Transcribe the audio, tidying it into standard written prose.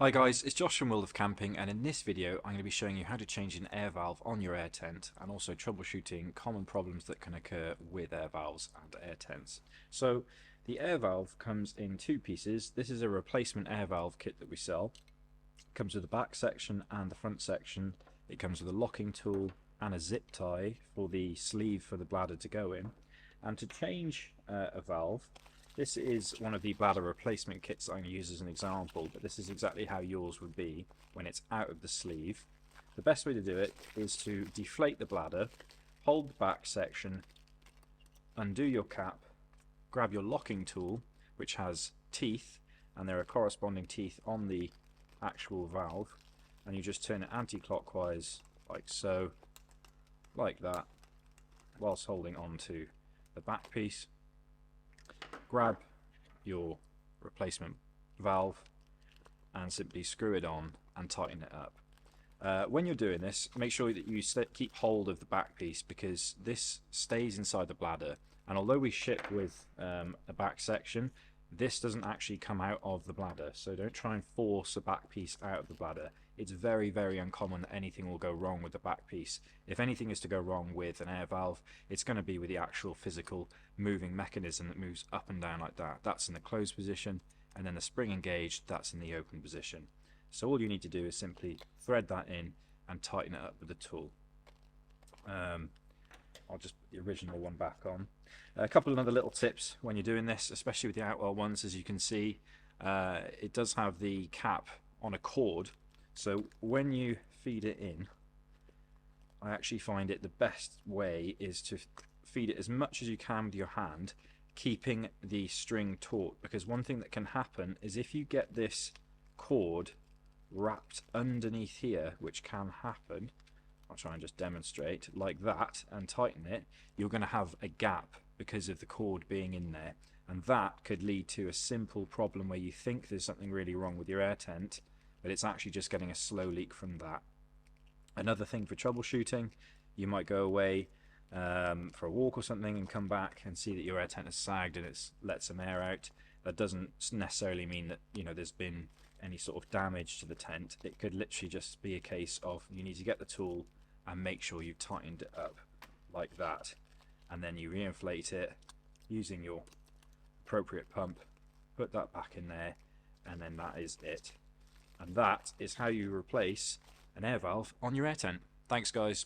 Hi guys, it's Josh from World of Camping, and in this video I'm going to be showing you how to change an air valve on your air tent and also troubleshooting common problems that can occur with air valves and air tents. So the air valve comes in two pieces. This is a replacement air valve kit that we sell. It comes with the back section and the front section. It comes with a locking tool and a zip tie for the sleeve for the bladder to go in. And to change a valve, this is one of the bladder replacement kits that I'm going to use as an example, but this is exactly how yours would be when it's out of the sleeve. The best way to do it is to deflate the bladder, hold the back section, undo your cap, grab your locking tool, which has teeth, and there are corresponding teeth on the actual valve, and you just turn it anti-clockwise like so, like that, whilst holding on to the back piece. Grab your replacement valve and simply screw it on and tighten it up. When you're doing this, make sure that you keep hold of the back piece, because this stays inside the bladder, and although we ship with a back section, this doesn't actually come out of the bladder, so don't try and force a back piece out of the bladder. It's very, very uncommon that anything will go wrong with the back piece. If anything is to go wrong with an air valve, it's going to be with the actual physical moving mechanism that moves up and down like that. That's in the closed position, and then the spring engaged, that's in the open position. So all you need to do is simply thread that in and tighten it up with the tool. I'll just put the original one back on. A couple of other little tips when you're doing this, especially with the outwell ones. As you can see, it does have the cap on a cord, so when you feed it in, I actually find it the best way is to feed it as much as you can with your hand, keeping the string taut, because one thing that can happen is if you get this cord wrapped underneath here, which can happen, I'll try and just demonstrate like that and tighten it, you're going to have a gap because of the cord being in there, and that could lead to a simple problem where you think there's something really wrong with your air tent, but it's actually just getting a slow leak from that. Another thing for troubleshooting, you might go away for a walk or something and come back and see that your air tent has sagged and it's let some air out. That doesn't necessarily mean that there's been any sort of damage to the tent. It could literally just be a case of you need to get the tool and make sure you've tightened it up like that, and then you reinflate it using your appropriate pump, put that back in there, and then that is it. And that is how you replace an air valve on your air tent. Thanks guys.